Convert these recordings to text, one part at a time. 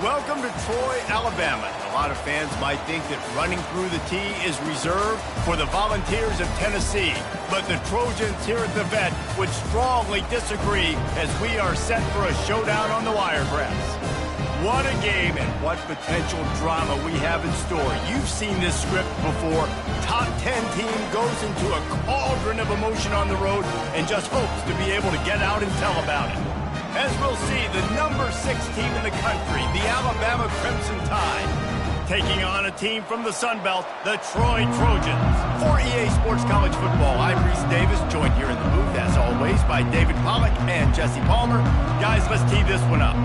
Welcome to Troy, Alabama. A lot of fans might think that running through the tee is reserved for the Volunteers of Tennessee. But the Trojans here at the Vet would strongly disagree as we are set for a showdown on the Wiregrass. What a game and what potential drama we have in store. You've seen this script before. Top 10 team goes into a cauldron of emotion on the road and just hopes to be able to get out and tell about it. As we'll see, the number 6 team in the country, the Alabama Crimson Tide, taking on a team from the Sun Belt, the Troy Trojans. For EA Sports College Football, I'm Reese Davis, joined here in the booth, as always, by David Pollack and Jesse Palmer. Guys, let's tee this one up.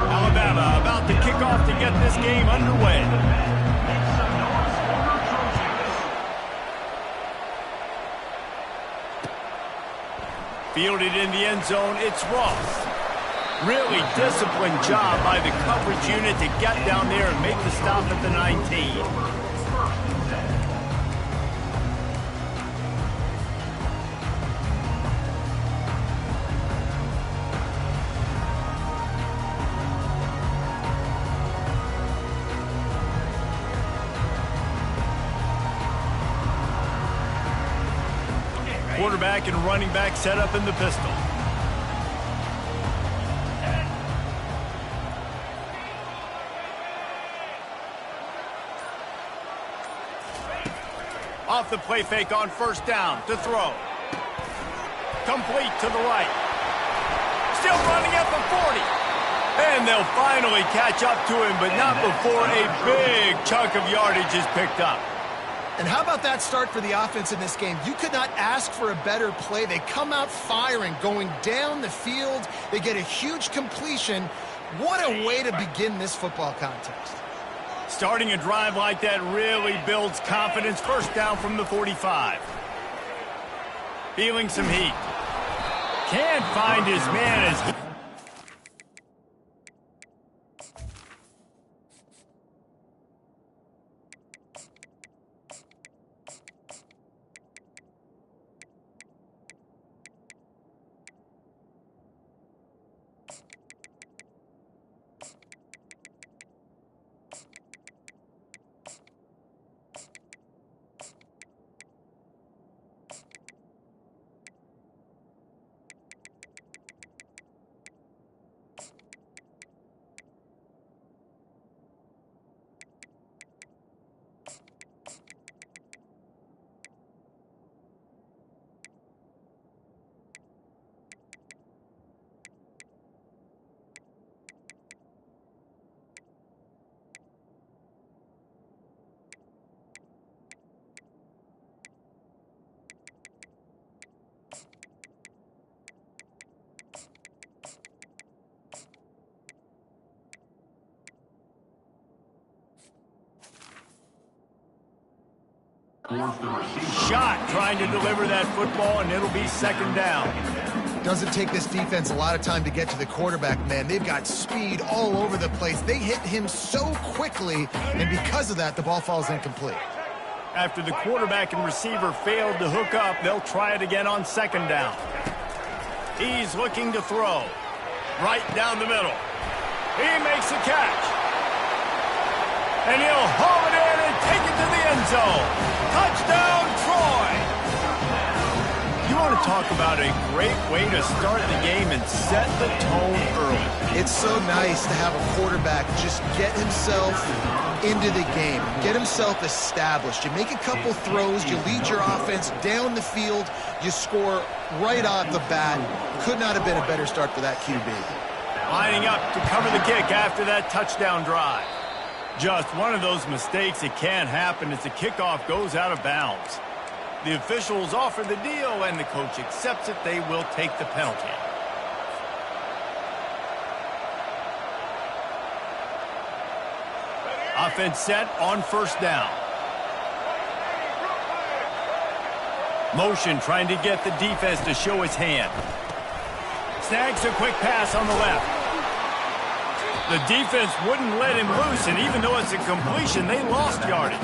Alabama about to kick off to get this game underway. Fielded in the end zone, it's Ross. Really disciplined job by the coverage unit to get down there and make the stop at the 19. Quarterback and running back set up in the pistol. Off the play fake on first down to throw. Complete to the right. Still running at the 40. And they'll finally catch up to him, but not before a big chunk of yardage is picked up. And how about that start for the offense in this game? You could not ask for a better play. They come out firing, going down the field. They get a huge completion. What a way to begin this football contest. Starting a drive like that really builds confidence. First down from the 45. Feeling some heat. Can't find his man as he... Shot trying to deliver that football, and it'll be second down. Doesn't take this defense a lot of time to get to the quarterback, man. They've got speed all over the place. They hit him so quickly, and because of that, the ball falls incomplete. After the quarterback and receiver failed to hook up, they'll try it again on second down. He's looking to throw. Right down the middle. He makes a catch. And he'll haul it in and take it to the end zone. Touchdown, Troy! You want to talk about a great way to start the game and set the tone early. It's so nice to have a quarterback just get himself into the game, get himself established. You make a couple throws, you lead your offense down the field, you score right off the bat. Could not have been a better start for that QB. Lining up to cover the kick after that touchdown drive. Just one of those mistakes that can happen as the kickoff goes out of bounds. The officials offer the deal, and the coach accepts it. They will take the penalty. Offense set on first down. Motion trying to get the defense to show his hand. Snags a quick pass on the left. The defense wouldn't let him loose, and even though it's a completion, they lost yardage.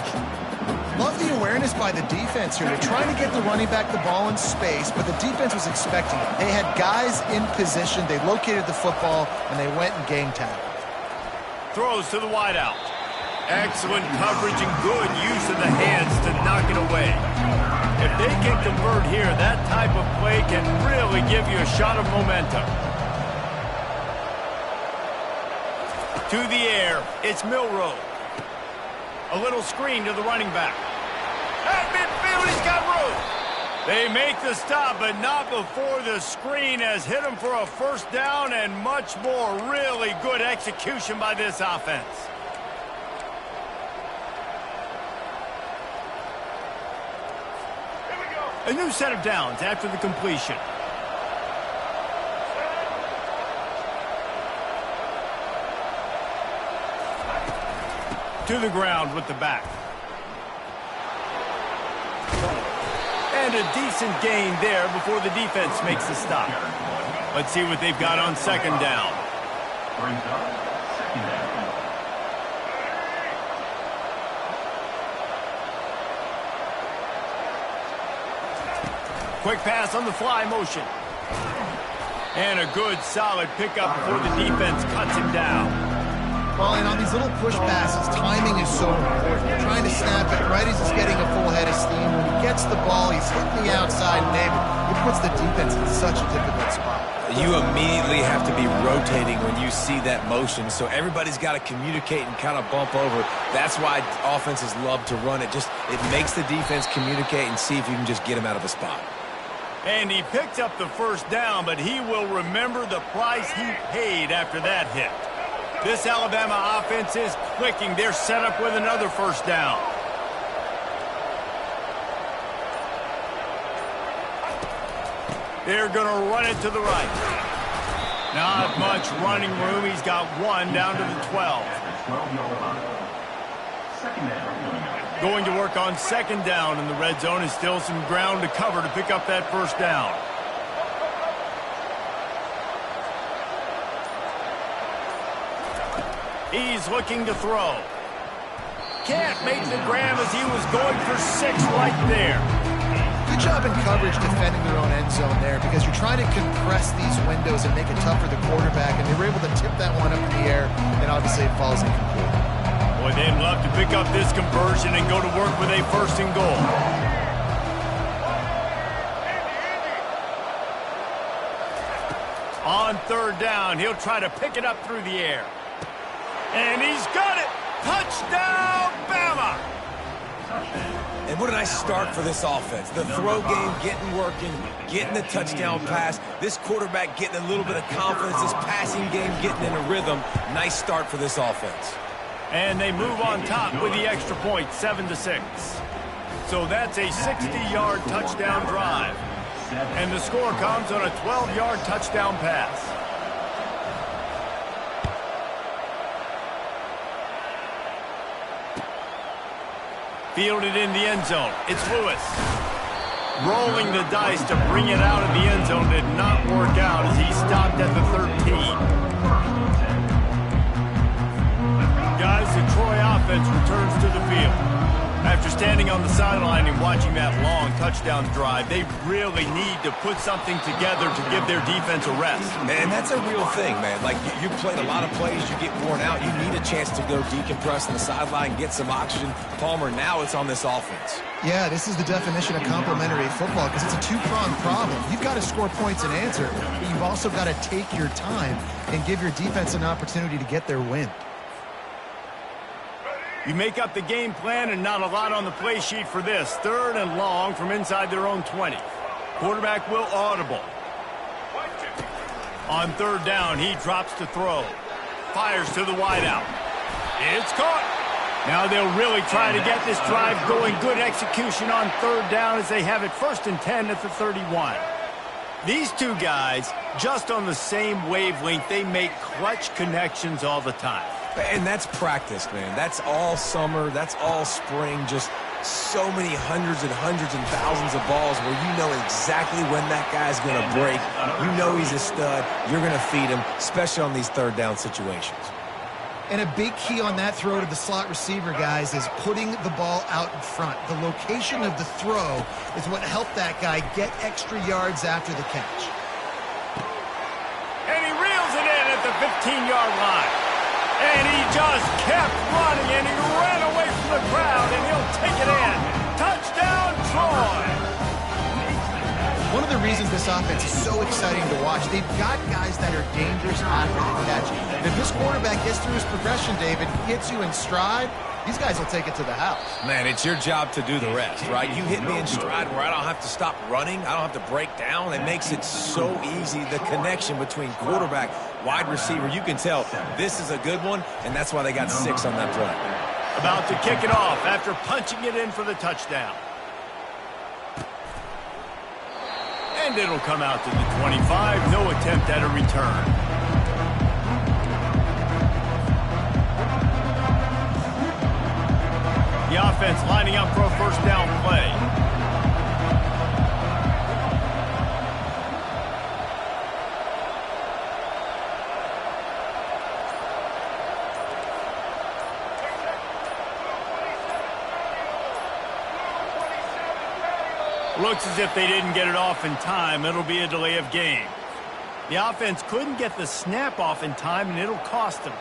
Love the awareness by the defense here. They're trying to get the running back the ball in space, but the defense was expecting it. They had guys in position. They located the football, and they went and gang tackled. Throws to the wideout. Excellent coverage and good use of the hands to knock it away. If they can convert here, that type of play can really give you a shot of momentum. To the air, it's Milroe. A little screen to the running back. At midfield, he's got room. They make the stop, but not before the screen has hit him for a first down and much more. Really good execution by this offense. A new set of downs after the completion. To the ground with the back. And a decent gain there before the defense makes the stop. Let's see what they've got on second down. Quick pass on the fly motion. And a good solid pickup before the defense cuts him down. Well, and on these little push passes, timing is so important. You're trying to snap it right as he's getting a full head of steam. When he gets the ball, he's hitting the outside, and David, it puts the defense in such a difficult spot. You immediately have to be rotating when you see that motion, so everybody's got to communicate and kind of bump over. That's why offenses love to run it. It makes the defense communicate and see if you can just get him out of a spot. And he picked up the first down, but he will remember the price he paid after that hit. This Alabama offense is clicking. They're set up with another first down. They're going to run it to the right. Not much running room. He's got one down to the 12. Going to work on second down in the red zone. Is still some ground to cover to pick up that first down. He's looking to throw. Can't make the grab as he was going for 6 right there. Good job in coverage defending their own end zone there, because you're trying to compress these windows and make it tough for the quarterback, and they were able to tip that one up in the air, and obviously it falls incomplete. Boy, they'd love to pick up this conversion and go to work with a first and goal. On third down, he'll try to pick it up through the air. And he's got it! Touchdown, Bama! And what a nice start for this offense. The throw game getting working, getting the touchdown pass. This quarterback getting a little bit of confidence. This passing game getting in a rhythm. Nice start for this offense. And they move on top with the extra point, 7-6. So that's a 60-yard touchdown drive. And the score comes on a 12-yard touchdown pass. Fielded in the end zone. It's Lewis. Rolling the dice to bring it out of the end zone did not work out as he stopped at the 13. Guys, the Troy offense returns to the field. After standing on the sideline and watching that long touchdown drive, they really need to put something together to give their defense a rest. And that's a real thing, man. Like, you played a lot of plays, you get worn out, you need a chance to go decompress on the sideline, get some oxygen. Palmer, now it's on this offense. Yeah, this is the definition of complementary football, because it's a two-pronged problem. You've got to score points and answer, but you've also got to take your time and give your defense an opportunity to get their win. You make up the game plan and not a lot on the play sheet for this. Third and long from inside their own 20. Quarterback will audible. On third down, he drops to throw. Fires to the wideout. It's caught. Now they'll really try to get this drive going. Good execution on third down as they have it 1st and 10 at the 31. These two guys, just on the same wavelength, they make clutch connections all the time. And that's practice, man. That's all summer. That's all spring. Just so many hundreds and thousands of balls where you know exactly when that guy's going to break. You know he's a stud. You're going to feed him, especially on these third down situations. And a big key on that throw to the slot receiver, guys, is putting the ball out in front. The location of the throw is what helped that guy get extra yards after the catch. And he reels it in at the 15-yard line. And he just kept running, and he ran away from the crowd, and he'll take it in. Touchdown, Troy! One of the reasons this offense is so exciting to watch, they've got guys that are dangerous after the catch. And if this quarterback gets through his progression, David, hits you in stride, these guys will take it to the house. Man, it's your job to do the rest, right? You hit me in stride where I don't have to stop running. I don't have to break down. It makes it so easy, the connection between quarterback, wide receiver. You can tell this is a good one, and that's why they got 6 on that play. About to kick it off after punching it in for the touchdown. And it'll come out to the 25. No attempt at a return. The offense lining up for a first down play. Looks as if they didn't get it off in time. It'll be a delay of game. The offense couldn't get the snap off in time, and it'll cost them.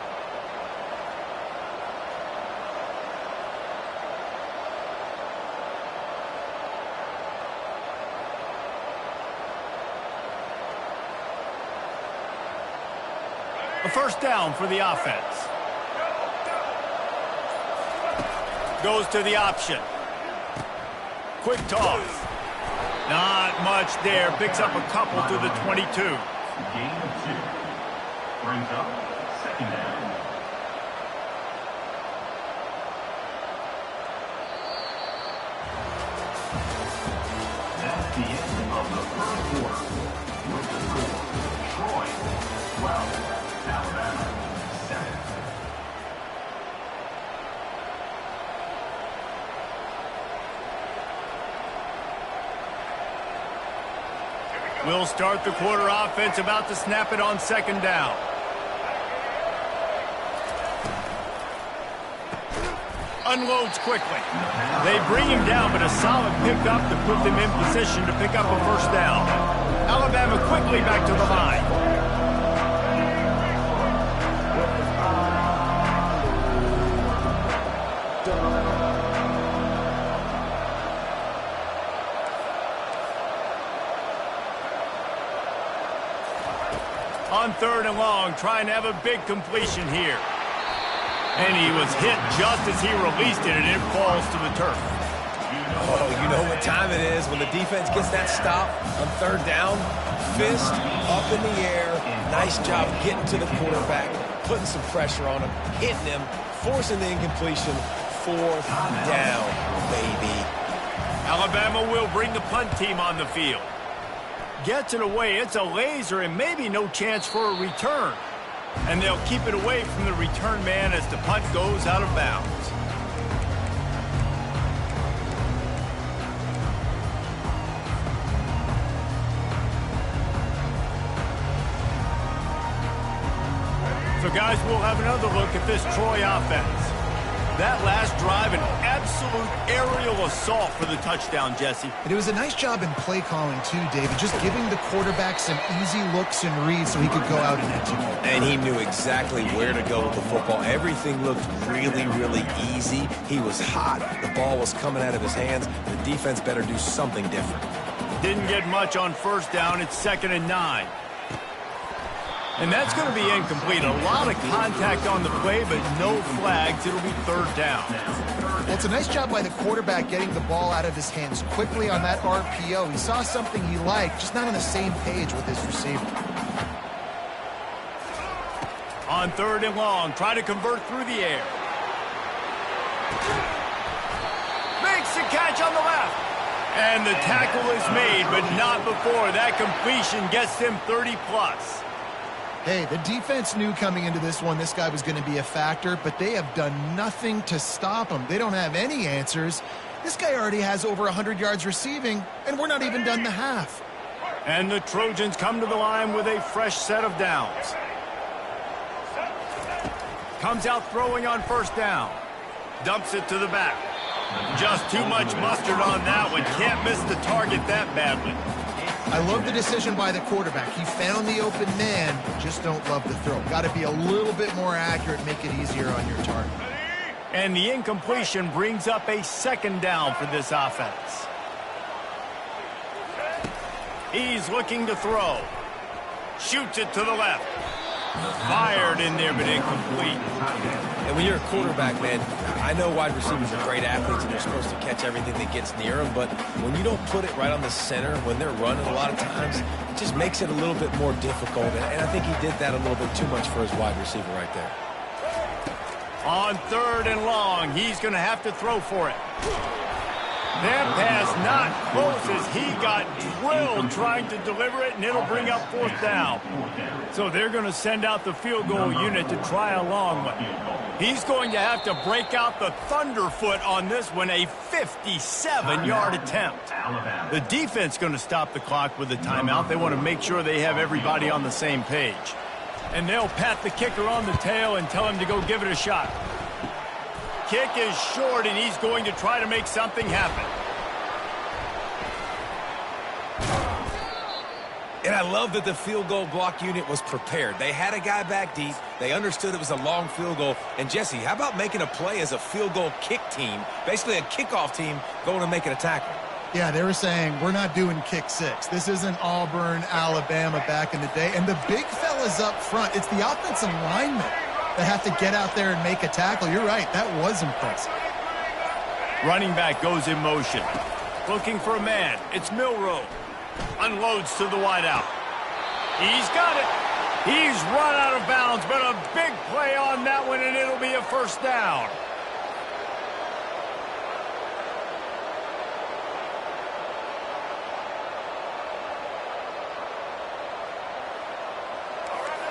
A first down for the offense. Goes to the option. Quick toss. Not much there. Picks up a couple to the 22. Gain of 2. Brings up second down. That's the end of the first quarter. With the score, Troy 12, Alabama 7. We'll start the quarter offense, about to snap it on second down. Unloads quickly. They bring him down, but a solid pickup to put them in position to pick up a first down. Alabama quickly back to the line. On third and long, trying to have a big completion here. And he was hit just as he released it, and it falls to the turf. Oh, you know what time it is when the defense gets that stop on third down. Fist up in the air. Nice job getting to the quarterback, putting some pressure on him, hitting him, forcing the incompletion. Fourth down, baby. Alabama will bring the punt team on the field. Gets it away. It's a laser and maybe no chance for a return. And they'll keep it away from the return man as the punt goes out of bounds. So, guys, we'll have another look at this Troy offense. That last drive, an absolute aerial assault for the touchdown, Jesse. And it was a nice job in play calling, too, David, just giving the quarterback some easy looks and reads so he could go out and execute. And he knew exactly where to go with the football. Everything looked really, really easy. He was hot. The ball was coming out of his hands. The defense better do something different. Didn't get much on first down. It's 2nd and 9. And that's going to be incomplete. A lot of contact on the play, but no flags. It'll be third down. Well, it's a nice job by the quarterback getting the ball out of his hands quickly on that RPO. He saw something he liked, just not on the same page with his receiver. On third and long, try to convert through the air. Makes the catch on the left. And the tackle is made, but not before. That completion gets them 30+. Hey, the defense knew coming into this one this guy was going to be a factor, but they have done nothing to stop him. They don't have any answers. This guy already has over 100 yards receiving, and we're not even done the half. And the Trojans come to the line with a fresh set of downs. Comes out throwing on first down. Dumps it to the back. Just too much mustard on that one. Can't miss the target that badly. I love the decision by the quarterback. He found the open man, just don't love the throw. Got to be a little bit more accurate, make it easier on your target. And the incompletion brings up a second down for this offense. He's looking to throw. Shoots it to the left. Fired in there, but incomplete. And when you're a quarterback, man, I know wide receivers are great athletes and they're supposed to catch everything that gets near them, but when you don't put it right on the center, when they're running a lot of times, it just makes it a little bit more difficult. And I think he did that a little bit too much for his wide receiver right there. On 3rd and long, he's going to have to throw for it. That pass not close as he got drilled trying to deliver it, and it'll bring up 4th down. So they're going to send out the field goal unit to try a long one. He's going to have to break out the thunderfoot on this one, a 57-yard attempt. The defense going to stop the clock with a timeout. They want to make sure they have everybody on the same page. And they'll pat the kicker on the tail and tell him to go give it a shot. Kick is short, and he's going to try to make something happen. And I love that the field goal block unit was prepared. They had a guy back deep. They understood it was a long field goal. And, Jesse, how about making a play as a field goal kick team, basically a kickoff team, going and making a tackle? Yeah, they were saying, we're not doing kick 6. This isn't Auburn, Alabama back in the day. And the big fellas up front, it's the offensive linemen that have to get out there and make a tackle. You're right, that was impressive. Running back goes in motion. Looking for a man. It's Milroe. Unloads to the wideout. He's got it. He's run out of bounds, but a big play on that one, and it'll be a 1st down.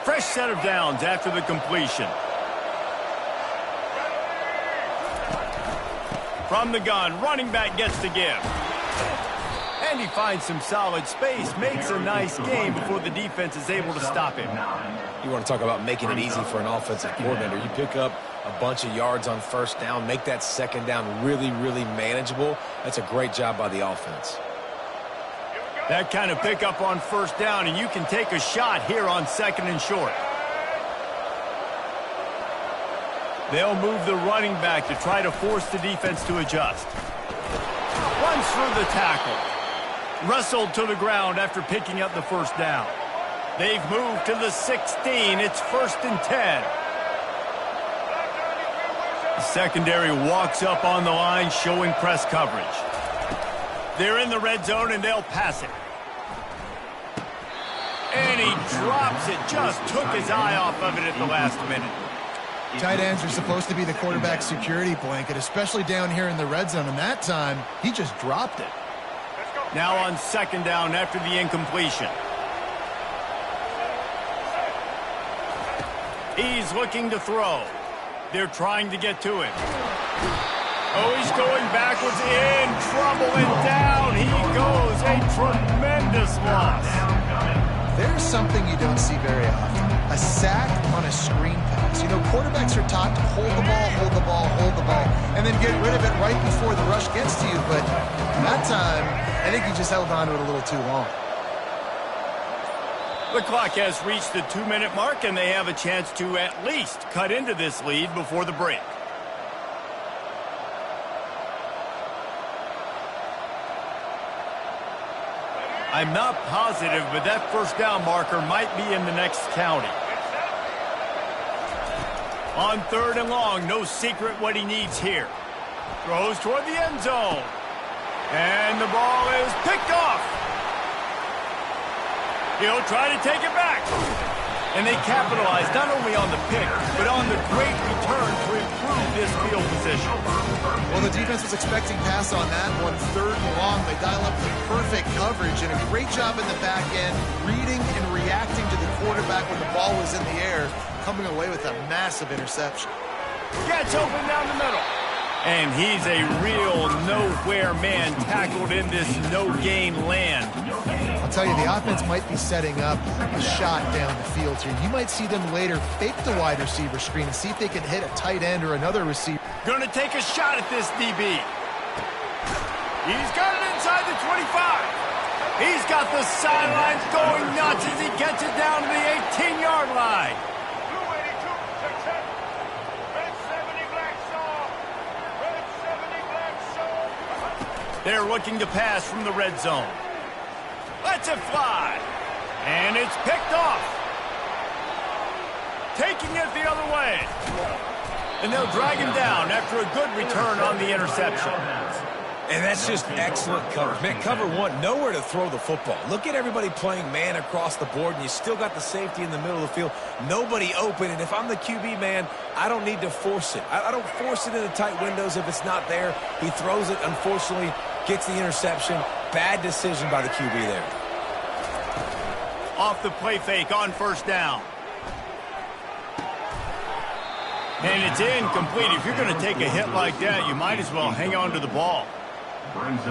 Fresh set of downs after the completion. From the gun, running back gets to give. And he finds some solid space, makes a nice game before the defense is able to stop him. You want to talk about making it easy for an offensive coordinator. You pick up a bunch of yards on 1st down, make that 2nd down really, really manageable. That's a great job by the offense. That kind of pickup on 1st down, and you can take a shot here on 2nd and short. They'll move the running back to try to force the defense to adjust. Runs through the tackle. Wrestled to the ground after picking up the 1st down. They've moved to the 16. It's 1st and 10. The secondary walks up on the line, showing press coverage. They're in the red zone, and they'll pass it. And he drops it. Just took his eye off of it at the last minute. Tight ends are supposed to be the quarterback's security blanket, especially down here in the red zone. And that time, he just dropped it. Now on 2nd down after the incompletion. He's looking to throw. They're trying to get to him. Oh, he's going backwards, in trouble, and down he goes. A tremendous loss. There's something you don't see very often. A sack on a screen pass. You know, quarterbacks are taught to hold the ball, hold the ball, hold the ball, and then get rid of it right before the rush gets to you. But that time, I think he just held on to it a little too long. The clock has reached the 2-minute mark, and they have a chance to at least cut into this lead before the break. I'm not positive, but that 1st down marker might be in the next county. On 3rd and long, no secret what he needs here. Throws toward the end zone. And the ball is picked off. He'll try to take it back. And they capitalize not only on the pick, but on the great return to improve this field position. Well, the defense was expecting pass on that one. 3rd and long, they dial up the perfect coverage and a great job in the back end, reading and reacting to the quarterback when the ball was in the air, coming away with a massive interception. Gets open down the middle. And he's a real nowhere man tackled in this no-gain land. I'll tell you, the offense might be setting up a shot down the field here. You might see them later fake the wide receiver screen and see if they can hit a tight end or another receiver. Going to take a shot at this DB. He's got it inside the 25. He's got the sidelines going nuts as he gets it down to the 18-yard line. Blue 82, check. Red 70, black saw. Red 70, black saw. They're looking to pass from the red zone. Lets it fly. And it's picked off. Taking it the other way. And they'll drag him down after a good return on the interception. And that's just excellent coverage. Man, cover one, nowhere to throw the football. Look at everybody playing man across the board, and you still got the safety in the middle of the field. Nobody open, and if I'm the QB, man, I don't need to force it. I don't force it into tight windows if it's not there. He throws it, unfortunately, gets the interception. Bad decision by the QB there. Off the play fake on first down. And it's incomplete. If you're going to take a hit like that, you might as well hang on to the ball.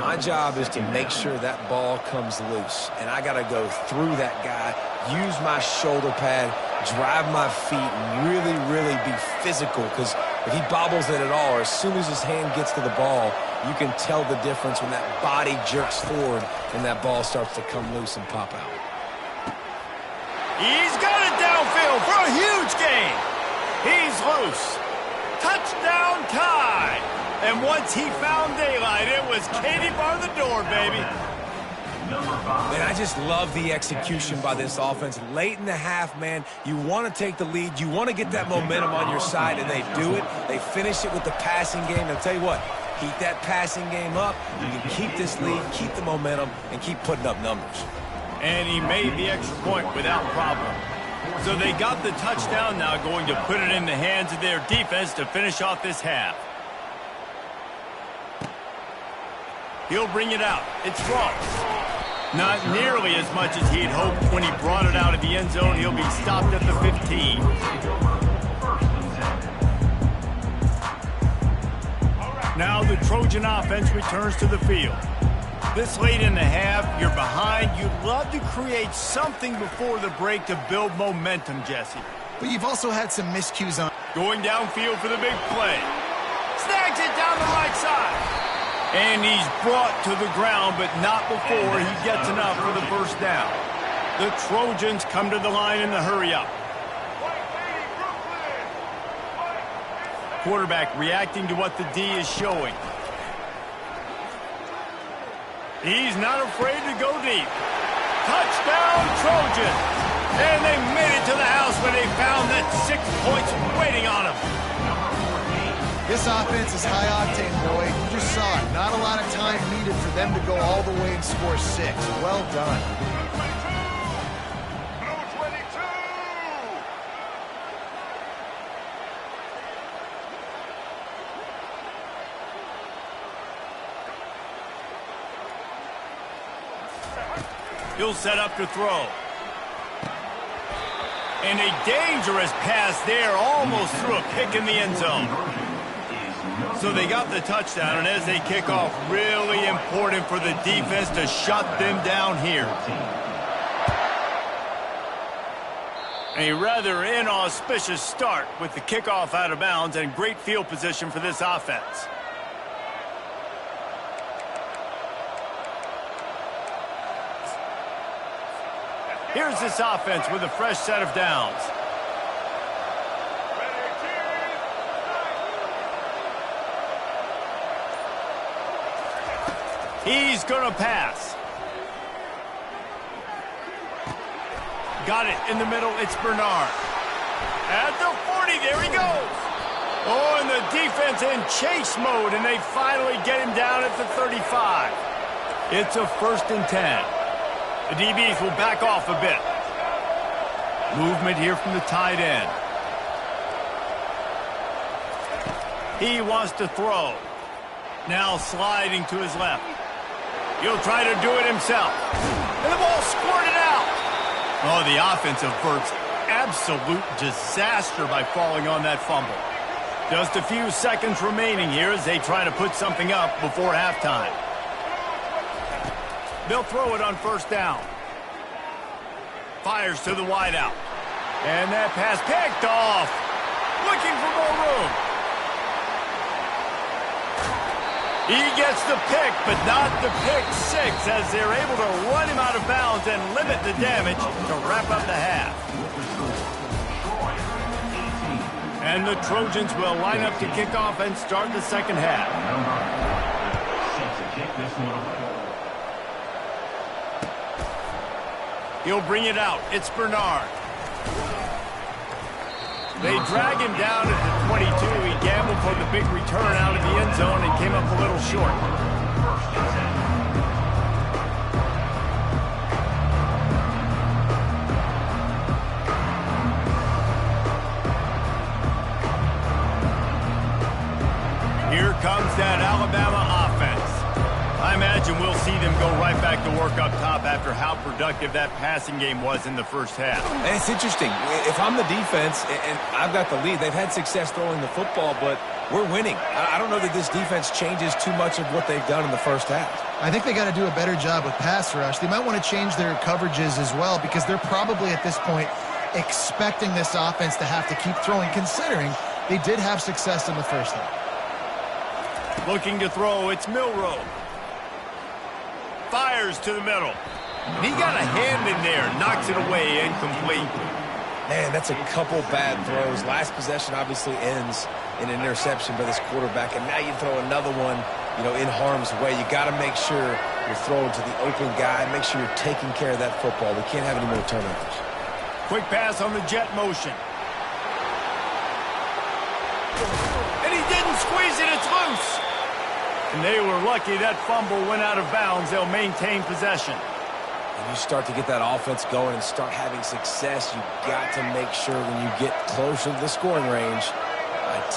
My job is to make sure that ball comes loose, and I got to go through that guy, use my shoulder pad, drive my feet, and really, really be physical, because if he bobbles it at all, or as soon as his hand gets to the ball, you can tell the difference when that body jerks forward and that ball starts to come loose and pop out. He's got it downfield for a huge gain. He's loose. Touchdown Tide. And once he found daylight, it was Katie bar the door, baby. Man, I just love the execution by this offense. Late in the half, man, you want to take the lead. You want to get that momentum on your side, and they do it. They finish it with the passing game. I'll tell you what, keep that passing game up. You can keep this lead, keep the momentum, and keep putting up numbers. And he made the extra point without problem. So they got the touchdown, now going to put it in the hands of their defense to finish off this half. He'll bring it out. It's Ross. Not nearly as much as he'd hoped when he brought it out of the end zone. He'll be stopped at the 15. Now the Trojan offense returns to the field. This late in the half, you're behind. You'd love to create something before the break to build momentum, Jesse. But you've also had some miscues on. Going downfield for the big play. Snags it down the right side. And he's brought to the ground, but not before he gets enough for the first down. The Trojans come to the line in the hurry-up. Quarterback reacting to what the D is showing. He's not afraid to go deep. Touchdown, Trojans! And they made it to the house when they found that 6 points waiting on them. This offense is high octane, boy. You just saw it. Not a lot of time needed for them to go all the way and score 6. Well done. Blue 22. He'll set up to throw. And a dangerous pass there, almost threw a pick in the end zone. So they got the touchdown, and as they kick off, really important for the defense to shut them down here. A rather inauspicious start with the kickoff out of bounds and great field position for this offense. Here's this offense with a fresh set of downs. He's going to pass. Got it in the middle. It's Bernard. At the 40, there he goes. Oh, and the defense in chase mode, and they finally get him down at the 35. It's a 1st and 10. The DBs will back off a bit. Movement here from the tight end. He wants to throw. Now sliding to his left. He'll try to do it himself. And the ball squirted out. Oh, the offense averts absolute disaster by falling on that fumble. Just a few seconds remaining here as they try to put something up before halftime. They'll throw it on first down. Fires to the wideout. And that pass picked off. Looking for more room. He gets the pick, but not the pick six, as they're able to run him out of bounds and limit the damage to wrap up the half. And the Trojans will line up to kick off and start the second half. He'll bring it out. It's Bernard. They drag him down at the 22. He gambled for the big return out of the end zone and came up a little short. Here comes that Alabama offense. I imagine we'll see them go right back to work up top after how productive that passing game was in the first half. And it's interesting. If I'm the defense and I've got the lead, they've had success throwing the football, but we're winning. I don't know that this defense changes too much of what they've done in the first half. I think they got to do a better job with pass rush. They might want to change their coverages as well, because they're probably at this point expecting this offense to have to keep throwing, considering they did have success in the first half. Looking to throw, it's Milroe. Fires to the middle. And he got a hand in there, knocks it away, incomplete. Man, that's a couple bad throws. Last possession obviously ends in an interception by this quarterback, and now you throw another one, in harm's way. You got to make sure you're throwing to the open guy. Make sure you're taking care of that football. We can't have any more turnovers. Quick pass on the jet motion. And he didn't squeeze it. It's loose. And they were lucky that fumble went out of bounds. They'll maintain possession. When you start to get that offense going and start having success, you've got to make sure when you get closer to the scoring range,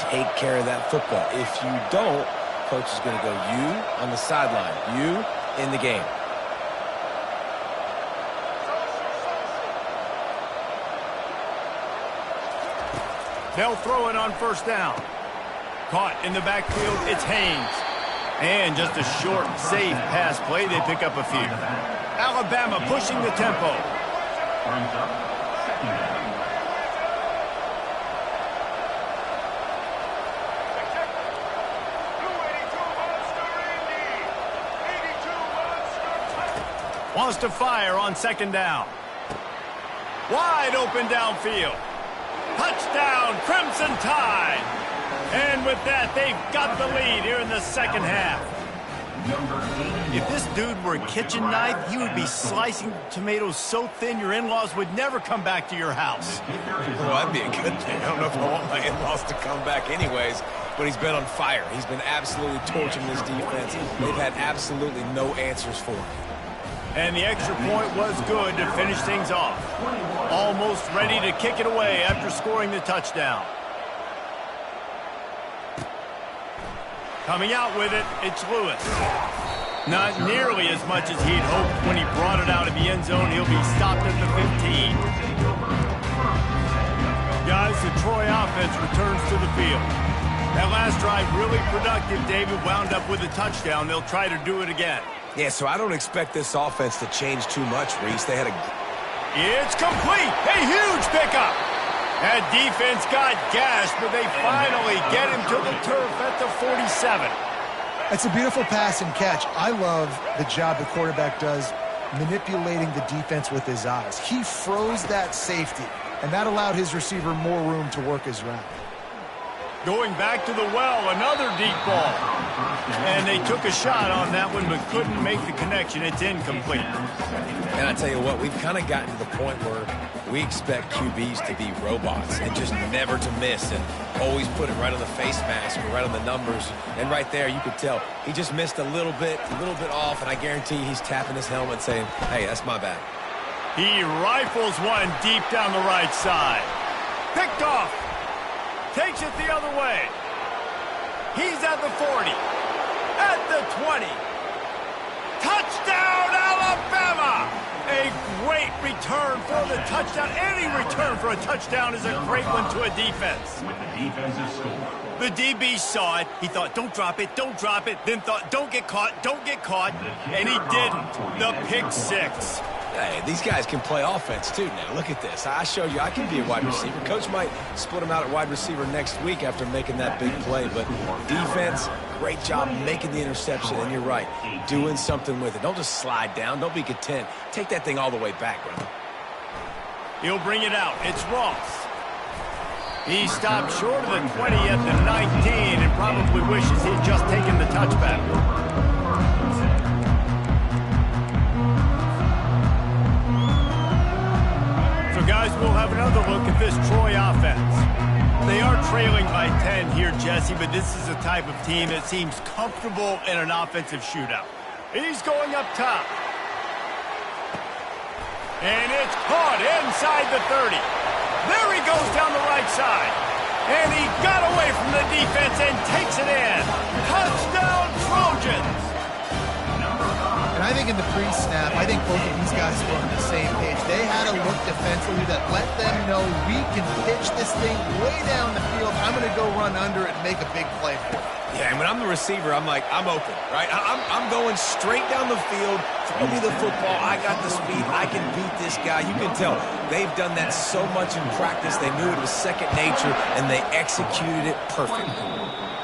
take care of that football. If you don't, coach is going to go, you on the sideline, you in the game. They'll throw it on first down. Caught in the backfield, it's Haynes. And just a short, safe pass play, they pick up a few. Alabama pushing the tempo. Brings up second down. Wants to fire on second down. Wide open downfield. Touchdown, Crimson Tide. And with that, they've got the lead here in the second half. If this dude were a kitchen knife, he would be slicing tomatoes so thin your in-laws would never come back to your house. Well, that'd be a good thing. I don't know if I want my in-laws to come back anyways, but he's been on fire. He's been absolutely torching this defense. They've had absolutely no answers for him. And the extra point was good to finish things off. Almost ready to kick it away after scoring the touchdown. Coming out with it, it's Lewis. Not nearly as much as he'd hoped when he brought it out of the end zone. He'll be stopped at the 15. Guys, the Troy offense returns to the field. That last drive really productive. David wound up with a touchdown. They'll try to do it again. Yeah, so I don't expect this offense to change too much, Reese. They had a... It's complete. A huge pickup. That defense got gashed, but they finally get him to the turf at the 47. It's a beautiful pass and catch. I love the job the quarterback does manipulating the defense with his eyes. He froze that safety, and that allowed his receiver more room to work his route. Going back to the well, another deep ball. And they took a shot on that one, but couldn't make the connection. It's incomplete. And I tell you what, we've kind of gotten to the point where we expect QBs to be robots and just never to miss and always put it right on the face mask or right on the numbers. And right there, you could tell he just missed a little bit off, and I guarantee he's tapping his helmet saying, hey, that's my bad. He rifles one deep down the right side. Picked off. Takes it the other way. He's at the 40. At the 20. Touchdown, Alabama! A great return for the touchdown. Any return for a touchdown is a great one to a defense. With the defensive score. The DB saw it. He thought, don't drop it, don't drop it. Then thought, don't get caught, don't get caught. And he didn't. The pick six. Hey, these guys can play offense, too, now. Look at this. I showed you I can be a wide receiver. Coach might split him out at wide receiver next week after making that big play. But defense, great job making the interception, and you're right, doing something with it. Don't just slide down. Don't be content. Take that thing all the way back, brother. He'll bring it out. It's Ross. He stopped short of the 20 at the 19 and probably wishes he'd just taken the touchback. So, guys, we'll have another look at this Troy offense. They are trailing by 10 here, Jesse, but this is a type of team that seems comfortable in an offensive shootout. He's going up top. And it's caught inside the 30. There he goes down the right side. And he got away from the defense and takes it in. Touchdown, Trojans! And I think in the pre-snap, I think both of these guys were on the same page. They had a look defensively that let them know we can pitch this thing way down the field. I'm going to go run under it and make a big play for it. Yeah, and when I'm the receiver, I'm like, I'm open, right? I'm going straight down the field. Throw me the football. I got the speed. I can beat this guy. You can tell they've done that so much in practice. They knew it was second nature, and they executed it perfectly.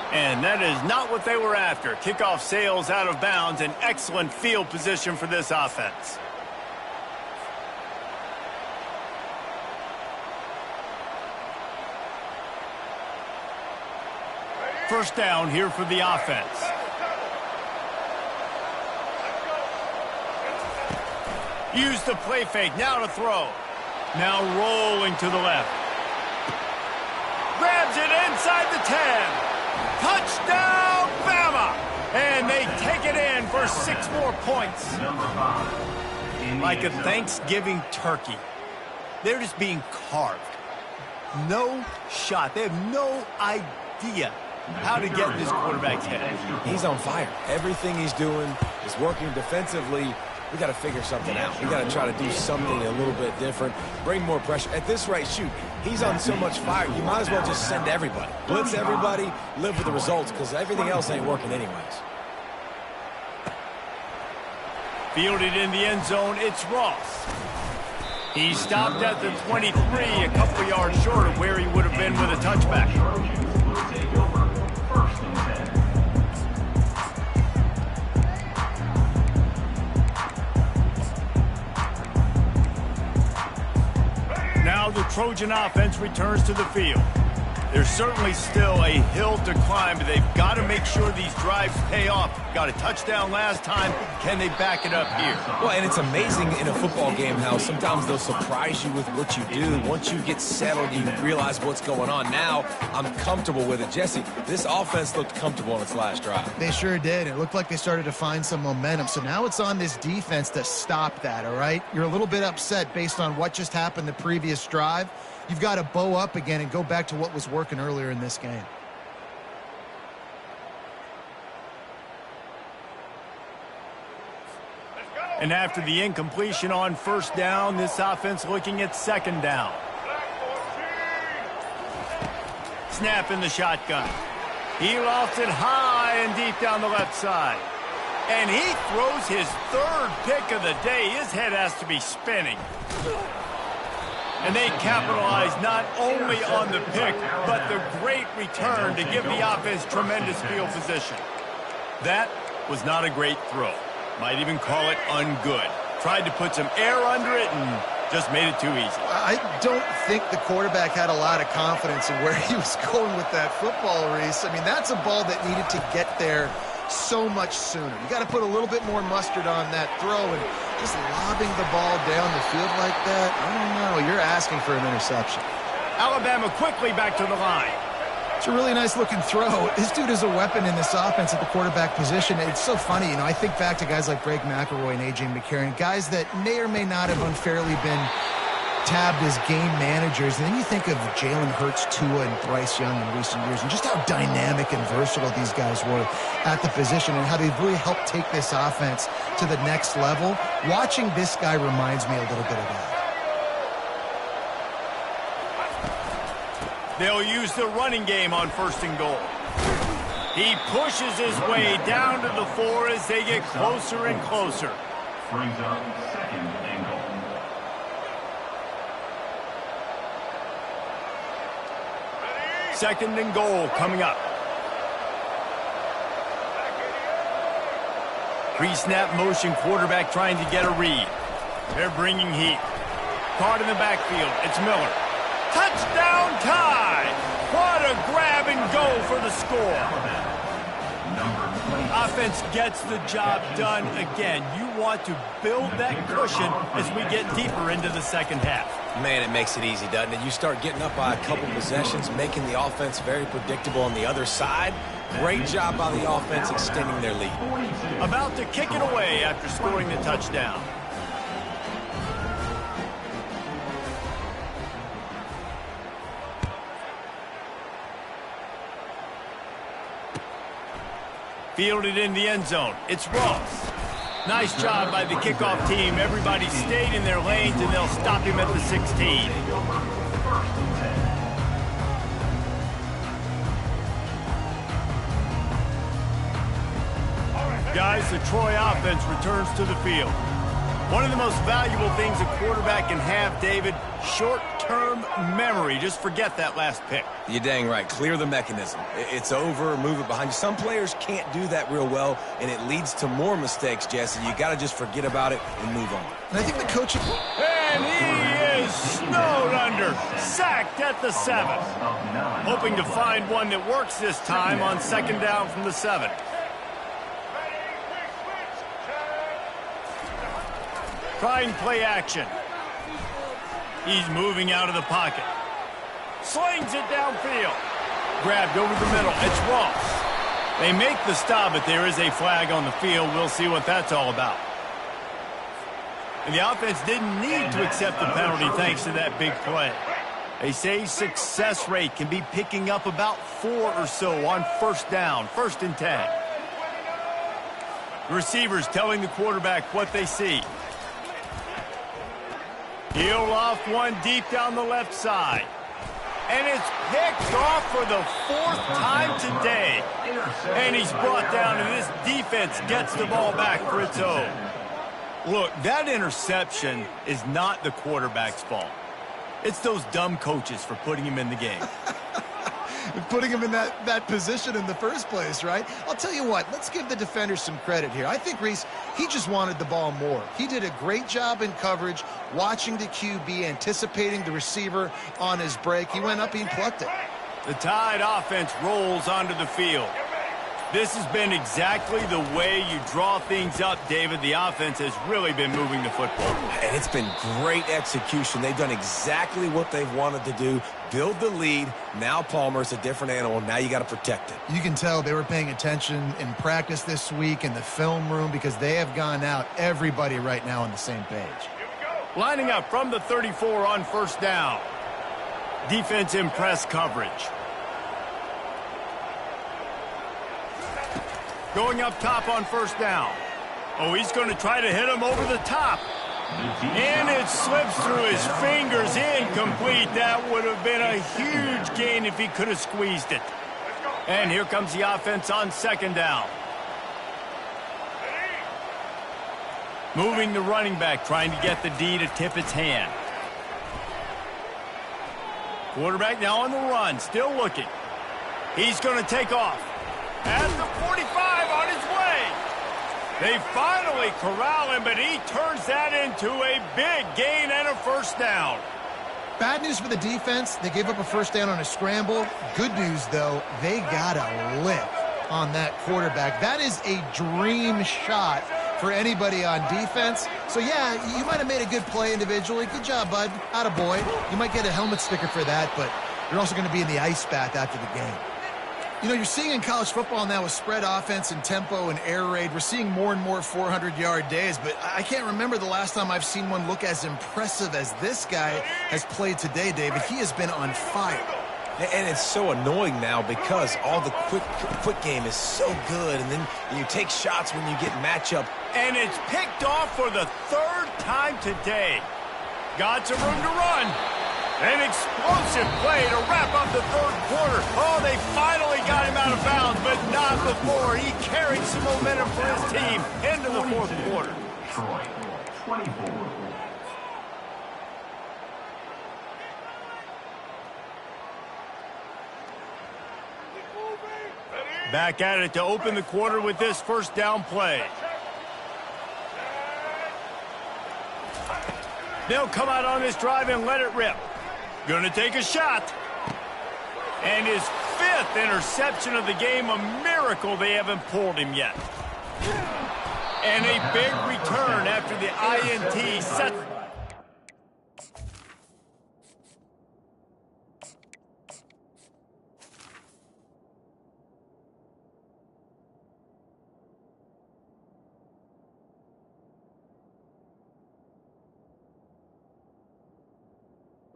And that is not what they were after. Kickoff sails out of bounds. An excellent field position for this offense. First down here for the offense. Use the play fake. Now to throw. Now rolling to the left. Grabs it inside the 10. Touchdown, Bama! And they take it in for 6 more points. Like a Thanksgiving turkey. They're just being carved. No shot. They have no idea how to get in this quarterback's head. He's on fire. Everything he's doing is working defensively. We got to figure something out. We got to try to do something a little bit different. Bring more pressure. At this rate, shoot, he's on so much fire, you might as well just send everybody. Blitz everybody, live with the results, because everything else ain't working anyways. Fielded in the end zone, it's Ross. He stopped at the 23, a couple yards short of where he would have been with a touchback. Now the Trojan offense returns to the field. There's certainly still a hill to climb, but they've got to make sure these drives pay off. Got a touchdown last time. Can they back it up here? Well, and it's amazing in a football game how sometimes they'll surprise you with what you do. Once you get settled, you realize what's going on. Now, I'm comfortable with it. Jesse, this offense looked comfortable on its last drive. They sure did. It looked like they started to find some momentum. So now it's on this defense to stop that, all right? You're a little bit upset based on what just happened the previous drive. You've got to bow up again and go back to what was working earlier in this game. And after the incompletion on first down, this offense looking at second down. Snap in the shotgun. He lofts it high and deep down the left side. And he throws his 3rd pick of the day. His head has to be spinning. And they capitalize not only on the pick, but the great return to give the offense tremendous field position. That was not a great throw. Might even call it ungood. Tried to put some air under it and just made it too easy. I don't think the quarterback had a lot of confidence in where he was going with that football, Reese. I mean, that's a ball that needed to get there so much sooner. You got to put a little bit more mustard on that throw, and just lobbing the ball down the field like that, I don't know. You're asking for an interception. Alabama quickly back to the line. It's a really nice-looking throw. This dude is a weapon in this offense at the quarterback position. It's so funny, you know, I think back to guys like Greg McElroy and A.J. McCarron, guys that may or may not have unfairly been tabbed as game managers. And then you think of Jalen Hurts, Tua, and Bryce Young in recent years, and just how dynamic and versatile these guys were at the position and how they've really helped take this offense to the next level. Watching this guy reminds me a little bit of that. They'll use the running game on 1st and goal. He pushes his way down to the 4 as they get closer and closer. Brings up 2nd and goal. 2nd and goal coming up. Pre-snap motion quarterback trying to get a read. They're bringing heat. Caught in the backfield. It's Miller. Touchdown tie! What a grab and go for the score. Offense gets the job done again. You want to build that cushion as we get deeper into the second half. Man, it makes it easy, doesn't it? You start getting up by a couple possessions, making the offense very predictable on the other side. Great job by the offense extending their lead. About to kick it away after scoring the touchdown. Fielded in the end zone. It's Ross. Nice job by the kickoff team. Everybody stayed in their lanes, and they'll stop him at the 16. Guys, the Troy offense returns to the field. One of the most valuable things a quarterback can have, David, short-term memory. Just forget that last pick. You're dang right. Clear the mechanism. It's over, move it behind you. Some players can't do that real well, and it leads to more mistakes, Jesse. You got to just forget about it and move on. And I think the coach... And he is snowed under, sacked at the 7. Hoping to find one that works this time on second down from the 7. Trying play action. He's moving out of the pocket. Slings it downfield. Grabbed over the middle. It's Ross. They make the stop, but there is a flag on the field. We'll see what that's all about. And the offense didn't need to accept the penalty thanks to that big play. They say success rate can be picking up about 4 or so on first down, 1st and 10. The receivers telling the quarterback what they see. He'll off one deep down the left side. And it's picked off for the 4th time today. And he's brought down, and this defense gets the ball back for its own. Look, that interception is not the quarterback's fault. It's those dumb coaches for putting him in the game. Putting him in that position in the first place, right? I'll tell you what, let's give the defenders some credit here. I think, Reese, he just wanted the ball more. He did a great job in coverage, watching the QB, anticipating the receiver on his break. He went up and plucked it. The Tide offense rolls onto the field. This has been exactly the way you draw things up, David. The offense has really been moving the football. And it's been great execution. They've done exactly what they've wanted to do. Build the lead. Now Palmer's a different animal. Now you got to protect it. You can tell they were paying attention in practice this week in the film room because they have gone out, everybody right now on the same page. Lining up from the 34 on first down. Defense in press coverage. Going up top on first down. Oh, he's going to try to hit him over the top. And it slips through his fingers, incomplete. That would have been a huge gain if he could have squeezed it. And here comes the offense on second down. Moving the running back, trying to get the D to tip its hand. Quarterback now on the run, still looking. He's going to take off. At the 45 on his way. They finally corral him, but he turns that into a big gain and a first down. Bad news for the defense. They gave up a first down on a scramble. Good news, though, they got a lick on that quarterback. That is a dream shot for anybody on defense. So, yeah, you might have made a good play individually. Good job, bud. Attaboy. You might get a helmet sticker for that, but you're also going to be in the ice bath after the game. You know, you're seeing in college football now with spread offense and tempo and air raid, we're seeing more and more 400-yard days, but I can't remember the last time I've seen one look as impressive as this guy has played today, David. He has been on fire. And it's so annoying now because all the quick game is so good, and then you take shots when you get matchup. And it's picked off for the 3rd time today. Got some room to run. An explosive play to wrap up the 3rd quarter. Oh, they finally got him out of bounds, but not before he carried some momentum for his team into the 4th quarter. Troy, 24. Back at it to open the quarter with this first down play. They'll come out on this drive and let it rip. Gonna take a shot. And his 5th interception of the game, a miracle they haven't pulled him yet. And a big return after the INT set.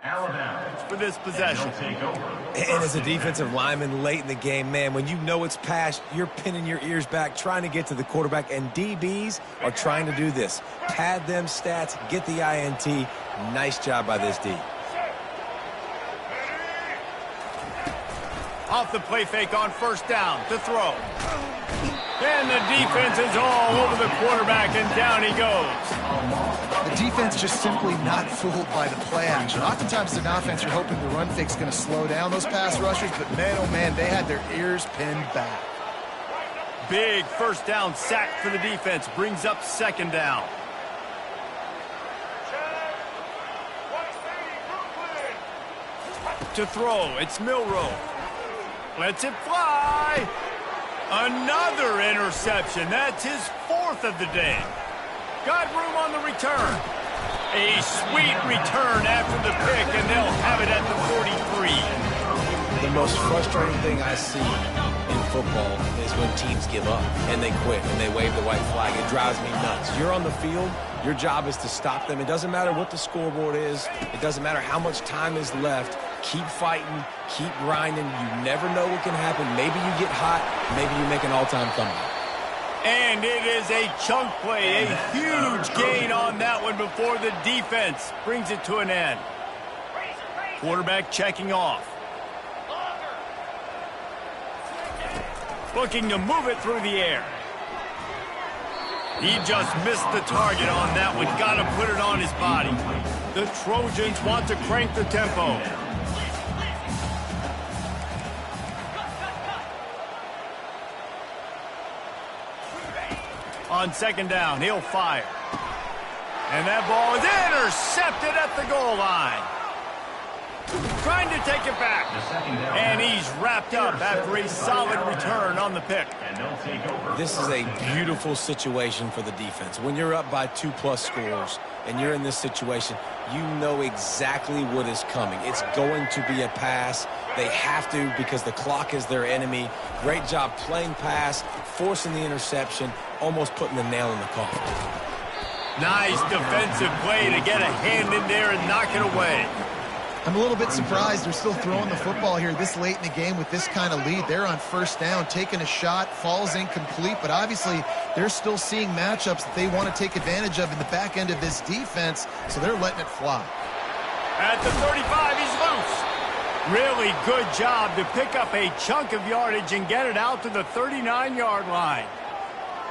Alabama For this possession. take over. And as a defensive lineman late in the game, man, when you know it's past, you're pinning your ears back, trying to get to the quarterback, and DBs are trying to do this. Pad them stats, get the INT. Nice job by this D. Off the play fake on first down to throw. And the defense is all over the quarterback, and down he goes. The defense just simply not fooled by the play action. Oftentimes, as an offense, you're hoping the run fake's going to slow down those pass rushers, but man, oh man, they had their ears pinned back. Big first down sack for the defense. Brings up second down. To throw, it's Milroe. Lets it fly. Another interception. That's his 4th of the day. Got room on the return. A sweet return after the pick, and they'll have it at the 43. The most frustrating thing I see in football is when teams give up and they quit and they wave the white flag. It drives me nuts. You're on the field. Your job is to stop them. It doesn't matter what the scoreboard is. It doesn't matter how much time is left. Keep fighting. Keep grinding. You never know what can happen. Maybe you get hot. Maybe you make an all-time comeback. And it is a chunk play, a huge gain on that one before the defense brings it to an end. Quarterback checking off. Looking to move it through the air. He just missed the target on that one. Got to put it on his body. The Trojans want to crank the tempo. On second down, he'll fire. And that ball is intercepted at the goal line. Trying to take it back. And he's wrapped up after a solid return on the pick. And they'll take over. This is a beautiful situation for the defense. When you're up by 2+ scores and you're in this situation, you know exactly what is coming. It's going to be a pass. They have to because the clock is their enemy. Great job playing pass, forcing the interception, almost putting the nail in the coffin. Nice defensive play to get a hand in there and knock it away. I'm a little bit surprised they're still throwing the football here this late in the game with this kind of lead. They're on first down, taking a shot, falls incomplete, but obviously they're still seeing matchups that they want to take advantage of in the back end of this defense, so they're letting it fly. At the 35, he's loose. Really good job to pick up a chunk of yardage and get it out to the 39-yard line.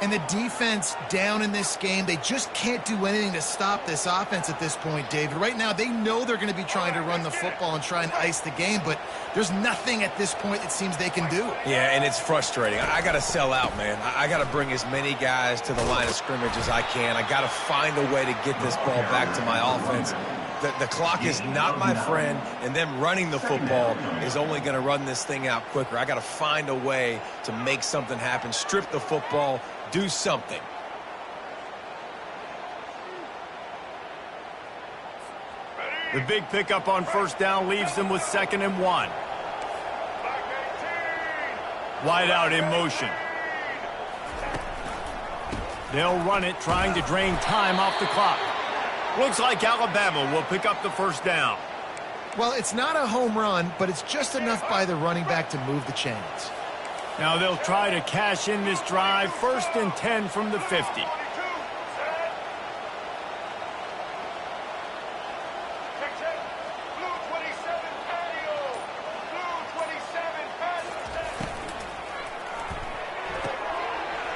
And the defense down in this game, they just can't do anything to stop this offense at this point, David. Right now, they know they're going to be trying to run the football and try and ice the game, but there's nothing at this point it seems they can do. Yeah, and it's frustrating. I got to sell out, man. I got to bring as many guys to the line of scrimmage as I can. I got to find a way to get this ball back to my offense. The clock is not my friend, and them running the football is only going to run this thing out quicker. I got to find a way to make something happen, strip the football, do something. The big pickup on first down leaves them with 2nd and 1. Wide out in motion. They'll run it, trying to drain time off the clock. Looks like Alabama will pick up the first down. Well, it's not a home run, but it's just enough by the running back to move the chains. Now they'll try to cash in this drive. 1st and 10 from the 50.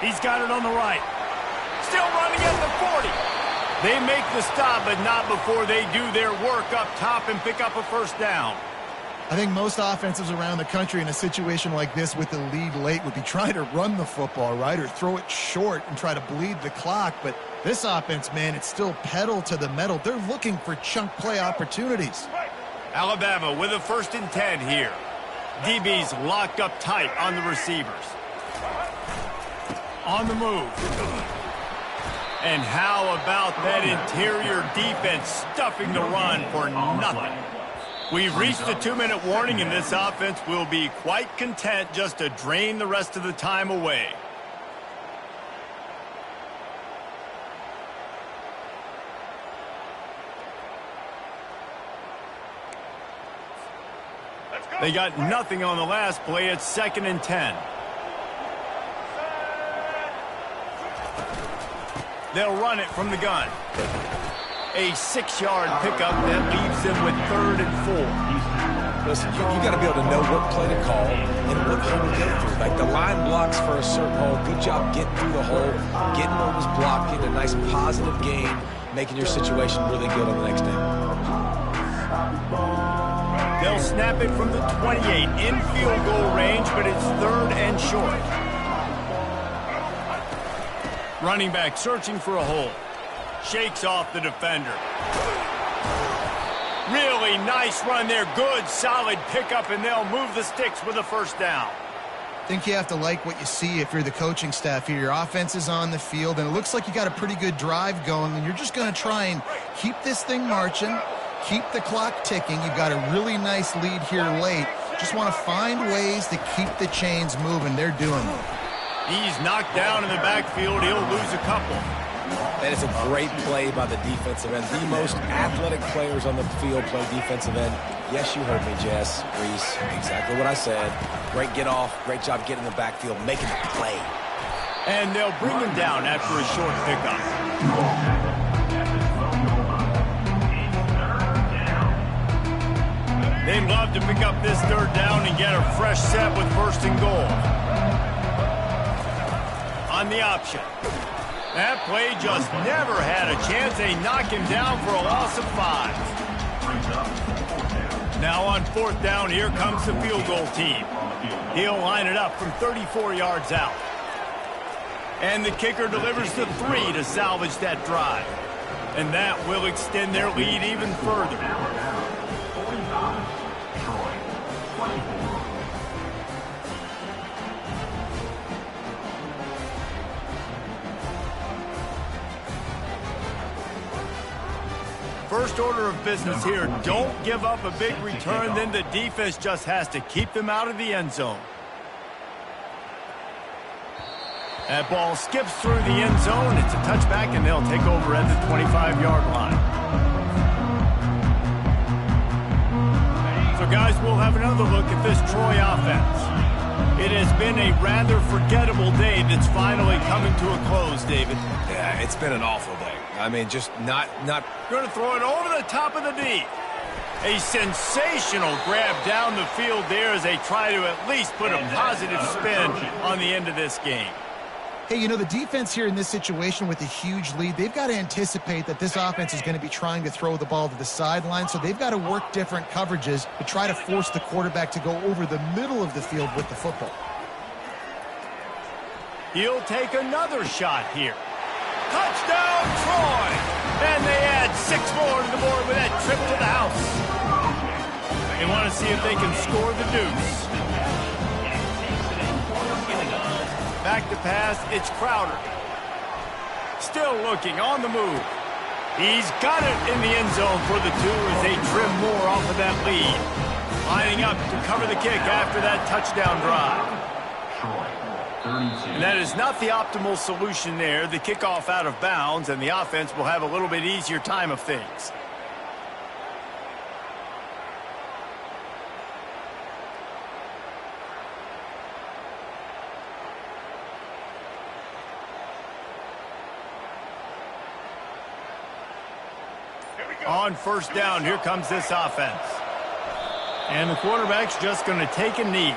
He's got it on the right. Still running at the 40. They make the stop, but not before they do their work up top and pick up a first down. I think most offensives around the country in a situation like this with the lead late would be trying to run the football, right, or throw it short and try to bleed the clock. But this offense, man, it's still pedal to the metal. They're looking for chunk play opportunities. Alabama with a 1st and 10 here. DB's locked up tight on the receivers. On the move. And how about that interior defense stuffing the run for nothing? We've reached the 2-minute warning, and this offense will be quite content just to drain the rest of the time away. They got nothing on the last play. It's 2nd and 10. They'll run it from the gun. A 6-yard pickup that leaves them with 3rd and 4. Listen, you got to be able to know what play to call and what hole to go through. Like the line blocks for a certain hole. Good job getting through the hole, getting what was blocked, getting a nice positive gain, making your situation really good on the next down. They'll snap it from the 28 in field goal range, but it's 3rd and short. Running back searching for a hole. Shakes off the defender. Really nice run there. Good, solid pickup, and they'll move the sticks with a 1st down. I think you have to like what you see if you're the coaching staff here. Your offense is on the field, and it looks like you got a pretty good drive going, and you're just going to try and keep this thing marching, keep the clock ticking. You've got a really nice lead here late. Just want to find ways to keep the chains moving. They're doing it. He's knocked down in the backfield. He'll lose a couple. That is a great play by the defensive end. The most athletic players on the field play defensive end. Yes, you heard me, Jess, Reese. Exactly what I said. Great get off. Great job getting in the backfield, making the play. And they'll bring him down after a short pickup. They'd love to pick up this 3rd down and get a fresh set with 1st and goal. On the option. That play just never had a chance. They knock him down for a loss of 5. Now on 4th down, here comes the field goal team. He'll line it up from 34 yards out. And the kicker delivers the 3 to salvage that drive. And that will extend their lead even further. First order of business here, don't give up a big return, then the defense just has to keep them out of the end zone. That ball skips through the end zone. It's a touchback, and they'll take over at the 25-yard line. So, guys, we'll have another look at this Troy offense. It has been a rather forgettable day that's finally coming to a close, David. Yeah, it's been an awful day. I mean, just not. Going to throw it over the top of the D. A sensational grab down the field there as they try to at least put a positive spin on the end of this game. Hey, you know, the defense here in this situation with a huge lead, they've got to anticipate that this offense is going to be trying to throw the ball to the sideline, so they've got to work different coverages to try to force the quarterback to go over the middle of the field with the football. He'll take another shot here. Touchdown, Troy! And they add 6 more to the board with that trip to the house. They want to see if they can score the deuce. Back to pass, it's Crowder. Still looking, on the move. He's got it in the end zone for the 2 as they trim more off of that lead. Lining up to cover the kick after that touchdown drive. And that is not the optimal solution there. The kickoff out of bounds, and the offense will have a little bit easier time of things. On 1st down, here comes this offense. And the quarterback's just going to take a knee.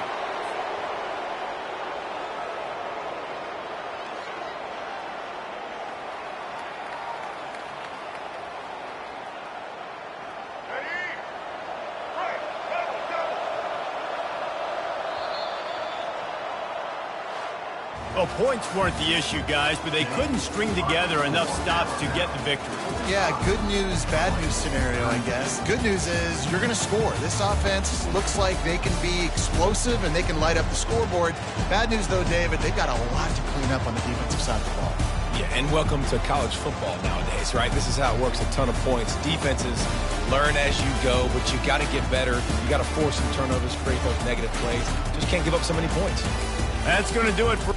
Well, points weren't the issue, guys, but they couldn't string together enough stops to get the victory. Yeah, good news, bad news scenario, I guess. Good news is you're going to score. This offense looks like they can be explosive and they can light up the scoreboard. Bad news, though, David, they've got a lot to clean up on the defensive side of the ball. Yeah, and welcome to college football nowadays, right? This is how it works, a ton of points. Defenses learn as you go, but you got to get better. You got to force some turnovers, create those negative plays. Just can't give up so many points. That's going to do it for